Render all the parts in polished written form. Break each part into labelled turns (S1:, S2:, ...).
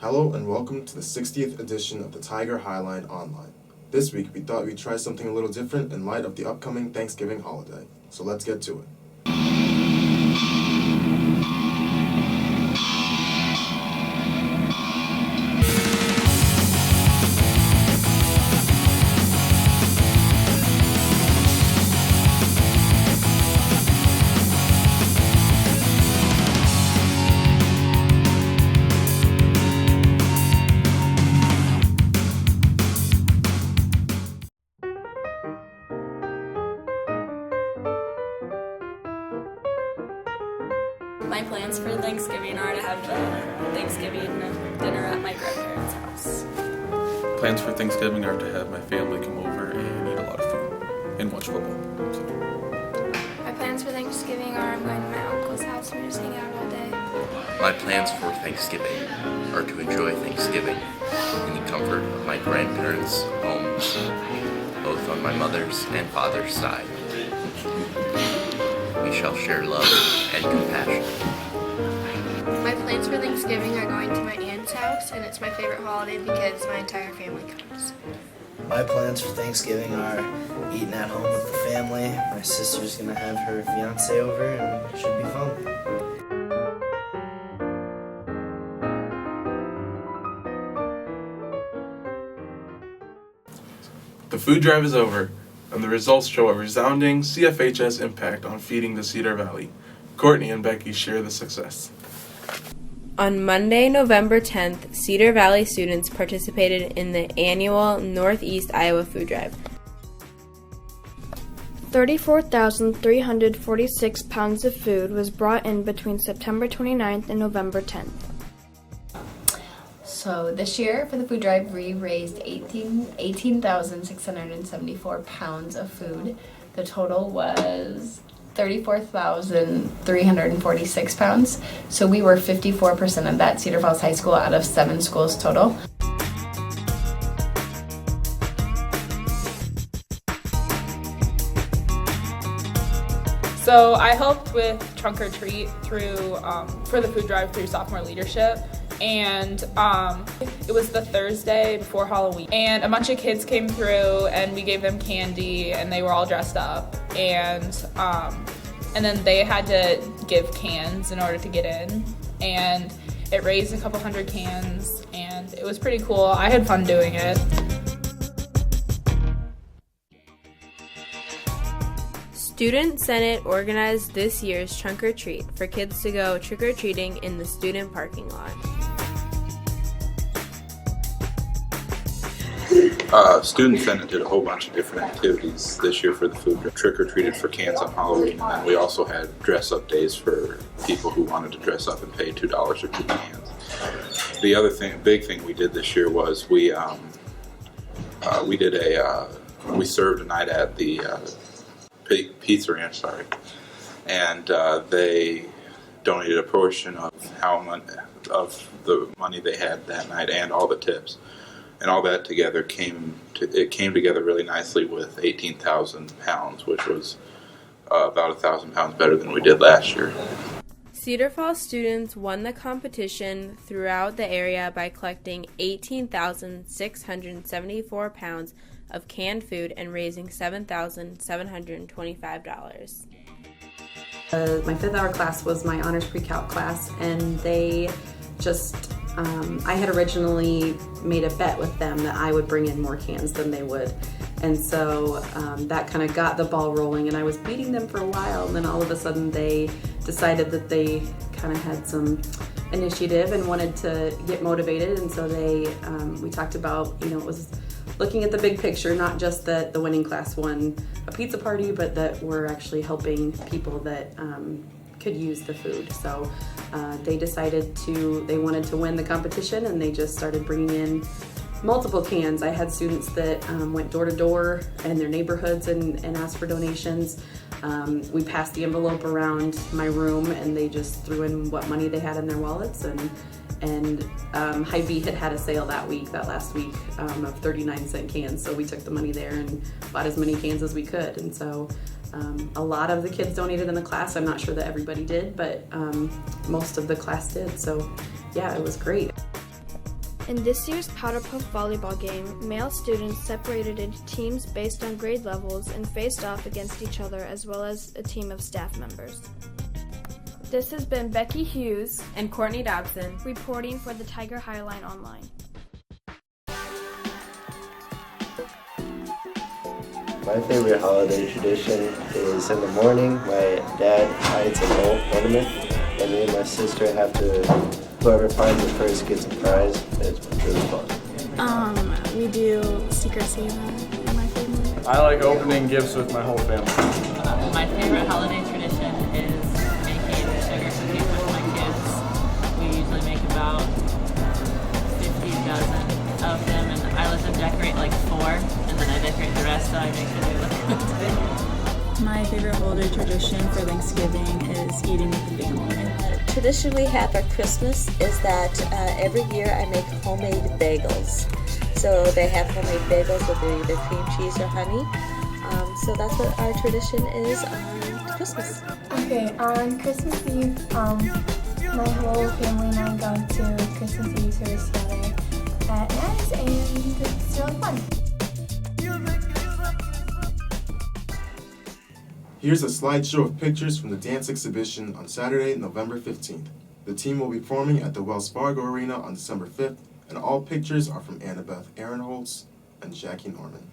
S1: Hello and welcome to the 60th edition of the Tiger Highline Online. This week we thought we'd try something a little different in light of the upcoming Thanksgiving holiday. So let's get to it.
S2: My plans for Thanksgiving are to have Thanksgiving dinner at my grandparents' house.
S3: Plans for Thanksgiving are to have my family come over and eat a lot of food and watch football.
S4: My plans for Thanksgiving are I'm going to my uncle's house and we're just hanging out all day.
S5: My plans for Thanksgiving are to enjoy Thanksgiving in the comfort of my grandparents' homes, both on my mother's and father's side. We shall share love and compassion.
S4: My plans for Thanksgiving are going to my aunt's house, and it's my favorite holiday because my entire family comes.
S6: My plans for Thanksgiving are eating at home with the family. My sister's gonna have her fiance over and it should be fun.
S3: The food drive is over, and the results show a resounding CFHS impact on feeding the Cedar Valley. Courtney and Becky share the success.
S7: On Monday, November 10th, Cedar Valley students participated in the annual Northeast Iowa Food Drive.
S4: 34,346 pounds of food was brought in between September 29th and November 10th.
S8: So this year for the food drive, we raised 18,674 pounds of food. The total was 34,346 pounds. So we were 54% of that, Cedar Falls High School out of 7 schools total.
S9: So I helped with Trunk or Treat through for the food drive through sophomore leadership. And it was the Thursday before Halloween, and a bunch of kids came through and we gave them candy and they were all dressed up, and then they had to give cans in order to get in, and it raised a couple hundred cans and it was pretty cool. I had fun doing it.
S7: Student Senate organized this year's Trunk or Treat for kids to go trick-or-treating in the student parking lot.
S10: Student Senate did a whole bunch of different activities this year for the food. Trick-or-treated for cans on Halloween, and then we also had dress-up days for people who wanted to dress up and pay $2 for 2 cans. The other big thing we did this year was we served a night at the Pizza Ranch, and they donated a portion of of the money they had that night and all the tips, and all that together came together really nicely with 18,000 pounds, which was about 1,000 pounds better than we did last year.
S7: Cedar Falls students won the competition throughout the area by collecting 18,674 pounds of canned food and raising $7,725.
S11: My 5th hour class was my honors pre-calc class, and they just, I had originally made a bet with them that I would bring in more cans than they would. And so that kind of got the ball rolling, and I was beating them for a while, and then all of a sudden they decided that they kind of had some initiative and wanted to get motivated, and so we talked about, it was looking at the big picture, not just that the winning class won a pizza party, but that we're actually helping people that could use the food. So they wanted to win the competition, and they just started bringing in multiple cans. I had students that went door to door in their neighborhoods and asked for donations. We passed the envelope around my room, and they just threw in what money they had in their wallets, and Hy-Vee had a sale that last week of 39-cent cans, so we took the money there and bought as many cans as we could. And so a lot of the kids donated in the class. I'm not sure that everybody did, but most of the class did, so yeah, it was great.
S4: In this year's Powder Puff volleyball game, male students separated into teams based on grade levels and faced off against each other as well as a team of staff members. This has been Becky Hughes
S7: and Courtney Dobson
S4: reporting for the Tiger Highline Online.
S6: My favorite holiday tradition is in the morning, my dad hides a gold ornament, and me and my sister have to, whoever finds it first gets a prize. It's really fun.
S4: We do Secret Santa in my family.
S12: I like opening gifts with my whole family.
S13: My favorite holiday tradition is making sugar cookies with my kids. We usually make about 50 dozen of them, and I let them decorate like 4, and then I decorate the rest so I make sure they look good.
S14: My favorite holiday tradition for Thanksgiving is eating with the family.
S15: Tradition we have at Christmas is that every year I make homemade bagels. So they have homemade bagels with either cream cheese or honey. So that's what our tradition is on Christmas.
S4: Okay, on Christmas Eve, my whole family and I go to Christmas Eve service together at night, and it's really fun.
S1: Here's a slideshow of pictures from the dance exhibition on Saturday, November 15th. The team will be performing at the Wells Fargo Arena on December 5th, and all pictures are from Annabeth Aaronholtz and Jackie Norman.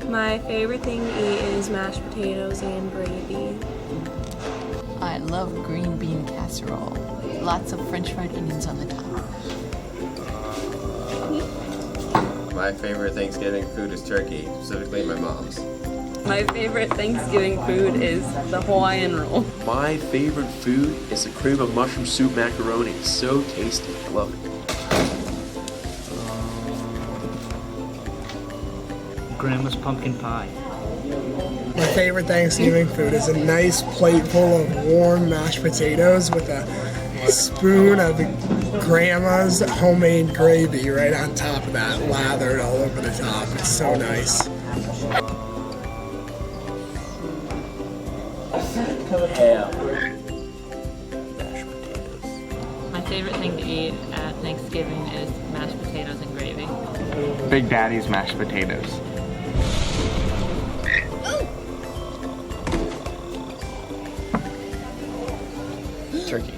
S16: My favorite thing to eat is mashed potatoes and gravy.
S17: I love green bean casserole. Lots of French fried onions on the top.
S18: My favorite Thanksgiving food is turkey, specifically my mom's.
S19: My favorite Thanksgiving food is the Hawaiian roll.
S20: My favorite food is the cream of mushroom soup macaroni. It's so tasty. I love it.
S21: Grandma's pumpkin pie.
S22: My favorite Thanksgiving food is a nice plate full of warm mashed potatoes with a spoon of grandma's homemade gravy right on top of that, lathered all over the top. It's so nice.
S13: My favorite thing to eat at Thanksgiving is mashed potatoes and gravy.
S12: Big Daddy's mashed potatoes.
S20: Turkey.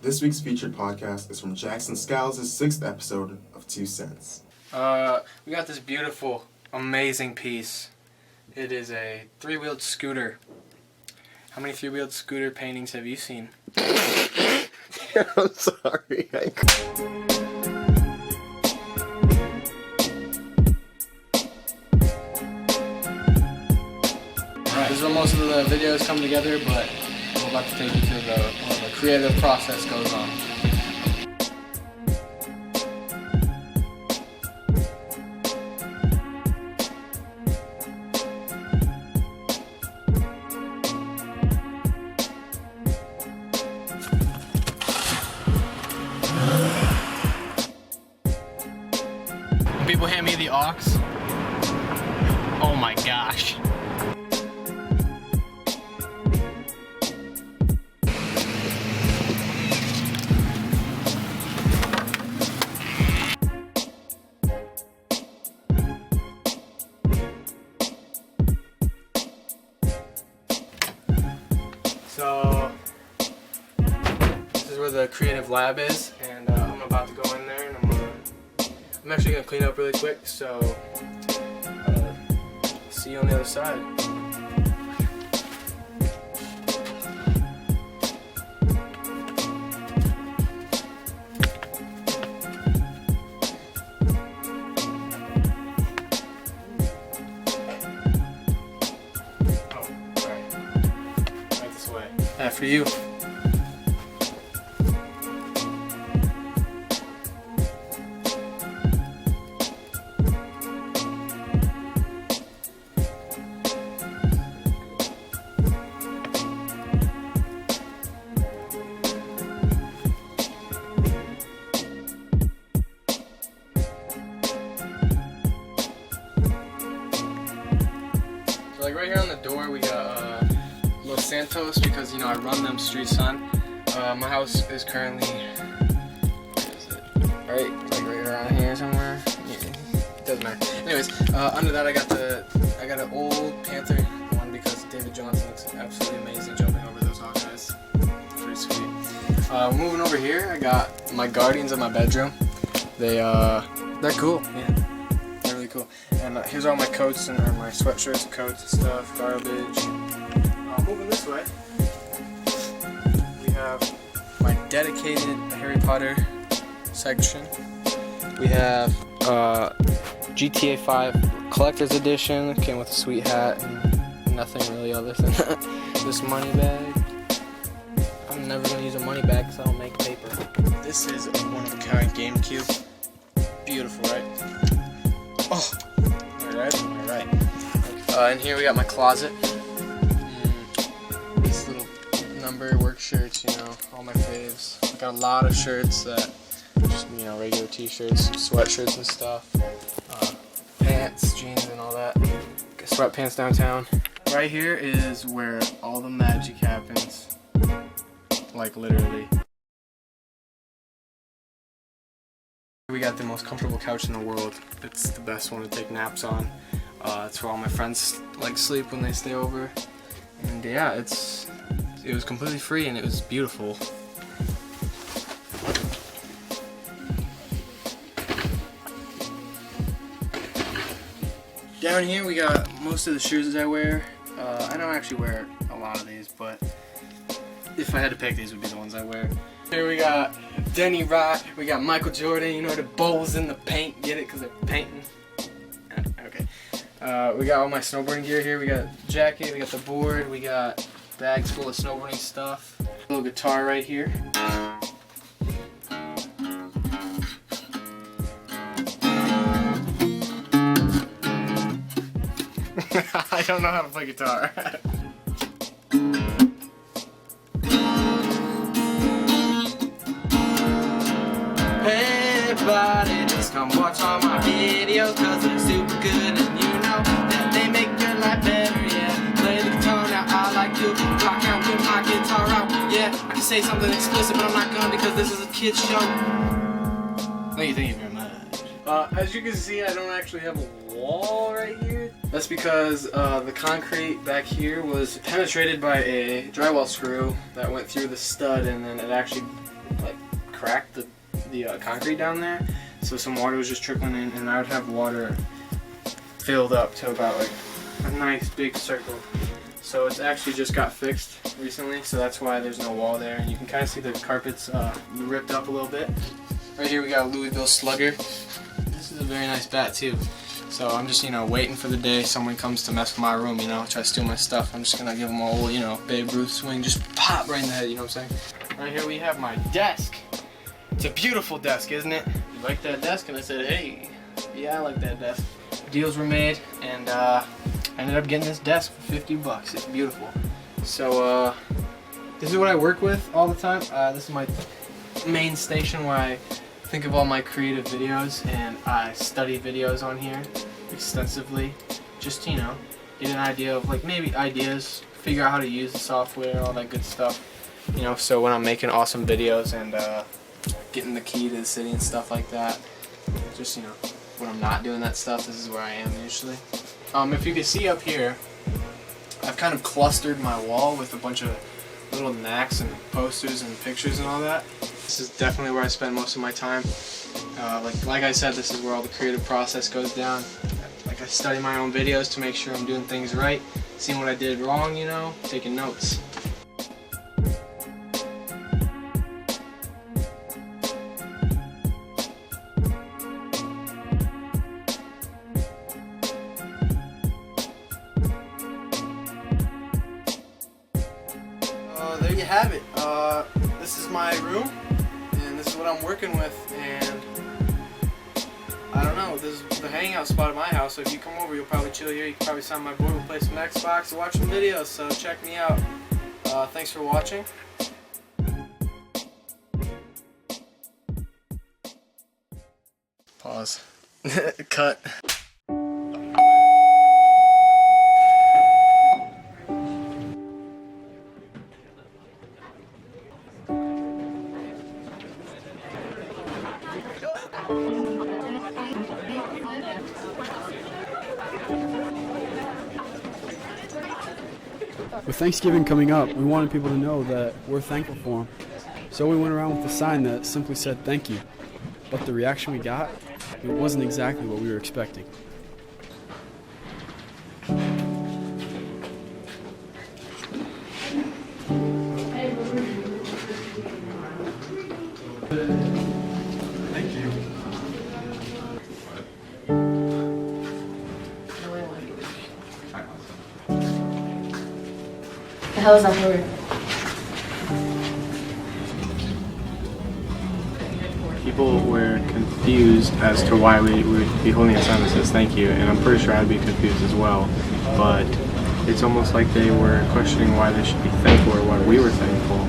S1: This week's featured podcast is from Jackson Scowls' 6th episode of 2 Cents.
S2: We got this beautiful, amazing piece. It is a 3-wheeled scooter. How many 3-wheeled scooter paintings have you seen?
S20: I'm sorry.
S2: This is where most of the videos come together, but I'm about to take you through where the creative process goes on. When people hand me the aux, oh my gosh. So, this is where the creative lab is, and I'm about to go in there, and I'm actually gonna clean up really quick. So, see you on the other side. After you. So like right here on the door we got Los Santos, because you know I run them streets, son. My house is currently, where is it? Like right around here somewhere. Yeah, it doesn't matter. Anyways, under that I got an old Panther one because David Johnson looks absolutely amazing jumping over those Hawkeyes. Pretty sweet. Moving over here, I got my Guardians in my bedroom. They're cool. Yeah, they're really cool. And here's all my coats and my sweatshirts, coats, and stuff, garbage. Moving this way, we have my dedicated Harry Potter section. We have GTA 5 Collector's Edition. Came with a sweet hat and nothing really other than this money bag. I'm never going to use a money bag because I don't make paper. This is a one-of-a-kind GameCube. Beautiful, right? Oh, alright, alright. And here we got my closet. Number work shirts, you know, all my faves. Got a lot of shirts that just, you know, regular t-shirts, sweatshirts and stuff, pants, jeans and all that. Got sweatpants downtown. Right here is where all the magic happens, like literally. We got the most comfortable couch in the world. It's the best one to take naps on. It's where all my friends like sleep when they stay over. And yeah, it was completely free and it was beautiful. Down here we got most of the shoes that I wear. I don't actually wear a lot of these, but if I had to pick, these would be the ones I wear. Here we got Denny Rock, we got Michael Jordan, you know, the bowls in the paint, get it, because they're painting. Okay. We got all my snowboarding gear here. We got jacket, we got the board, we got bags full of snowboarding stuff. A little guitar right here. I don't know how to play guitar. come watch all my videos, cause they're super good, and you know that they make your life better, yeah. Play the guitar now, I like to rock out with my guitar out, yeah. I can say something explicit, but I'm not gonna because this is a kid's show. Thank you very much. As you can see, I don't actually have a wall right here. That's because the concrete back here was penetrated by a drywall screw that went through the stud, and then it actually like cracked the concrete down there. So some water was just trickling in, and I would have water filled up to about like a nice big circle. So it's actually just got fixed recently, so that's why there's no wall there. And you can kind of see the carpets ripped up a little bit. Right here we got a Louisville Slugger. This is a very nice bat too. So I'm just, waiting for the day someone comes to mess with my room, try to steal my stuff. I'm just gonna give them a whole, Babe Ruth swing, just pop right in the head, you know what I'm saying? Right here we have my desk. It's a beautiful desk, isn't it? You like that desk? And I said, hey, yeah, I like that desk. Deals were made, and I ended up getting this desk for 50 bucks. It's beautiful. So this is what I work with all the time. This is my main station where I think of all my creative videos, and I study videos on here extensively. Just, get an idea of like maybe ideas, figure out how to use the software, all that good stuff. So when I'm making awesome videos and getting the key to the city and stuff like that, just, when I'm not doing that stuff, this is where I am usually. If you can see up here, I've kind of clustered my wall with a bunch of little knacks and posters and pictures and all that. This is definitely where I spend most of my time. Like I said, this is where all the creative process goes down. Like I study my own videos to make sure I'm doing things right, seeing what I did wrong, taking notes. There you have it. This is my room, and this is what I'm working with, and I don't know, this is the hangout spot at my house, so if you come over, you'll probably chill here. You can probably sign my board, we'll play some Xbox and watch some videos, so check me out. Thanks for watching. Pause. Cut.
S3: With Thanksgiving coming up, we wanted people to know that we're thankful for them. So we went around with a sign that simply said thank you. But the reaction we got, it wasn't exactly what we were expecting. Thank you.
S8: The hell is that word?
S2: People were confused as to why we would be holding a sign that says thank you, and I'm pretty sure I'd be confused as well, but it's almost like they were questioning why they should be thankful or why we were thankful.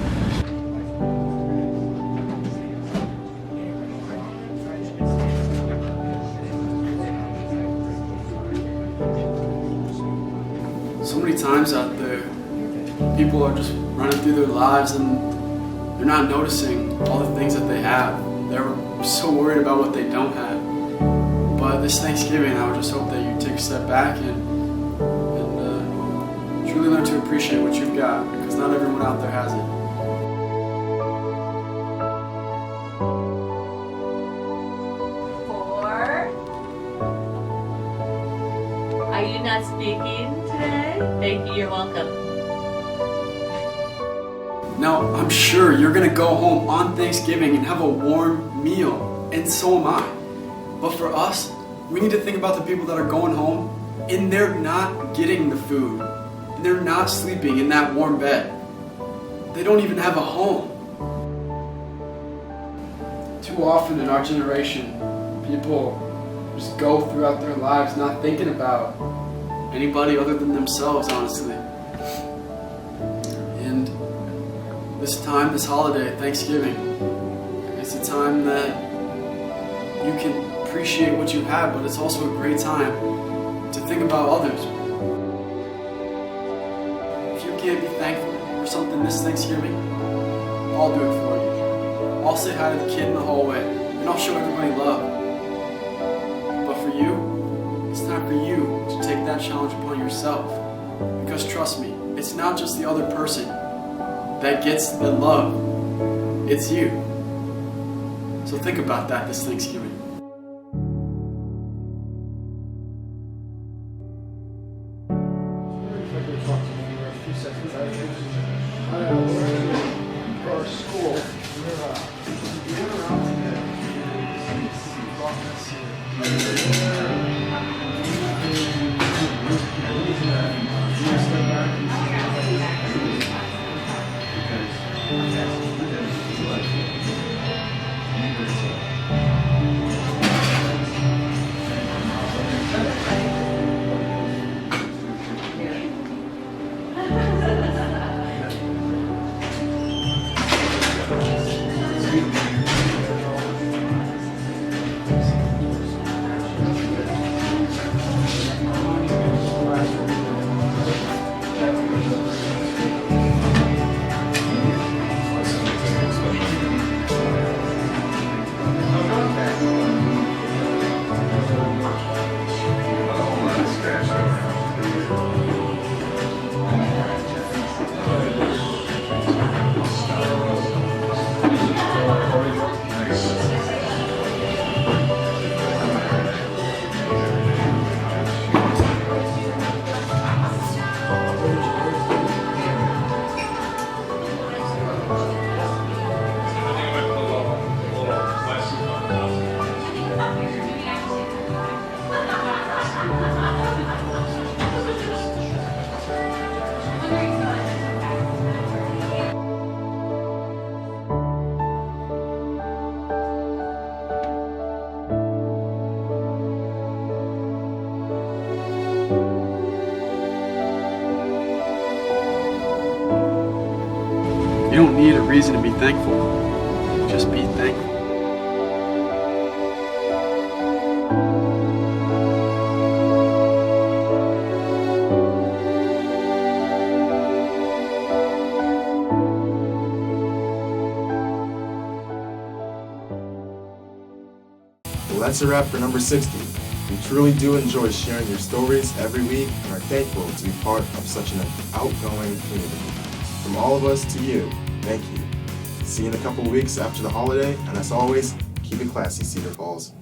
S3: So many times out there, people are just running through their lives and they're not noticing all the things that they have. They're so worried about what they don't have. But this Thanksgiving, I would just hope that you take a step back and truly learn to appreciate what you've got, because not everyone out there has it.
S13: Are you not speaking today? Thank you, you're welcome.
S3: Now, I'm sure you're gonna go home on Thanksgiving and have a warm meal, and so am I. But for us, we need to think about the people that are going home and they're not getting the food, and they're not sleeping in that warm bed. They don't even have a home. Too often in our generation, people just go throughout their lives not thinking about anybody other than themselves, honestly. And this time, this holiday, Thanksgiving, it's a time that you can appreciate what you have, but it's also a great time to think about others. If you can't be thankful for something this Thanksgiving, I'll do it for you. I'll say hi to the kid in the hallway, and I'll show everybody love. But for you, it's time for you to take that challenge upon yourself. Because trust me, it's not just the other person that gets the love, it's you. So think about that this Thanksgiving. You don't need a reason to be thankful. Just be thankful.
S1: Well, that's a wrap for number 60. We truly do enjoy sharing your stories every week and are thankful to be part of such an outgoing community. From all of us to you, thank you. See you in a couple weeks after the holiday, and as always, keep it classy, Cedar Falls.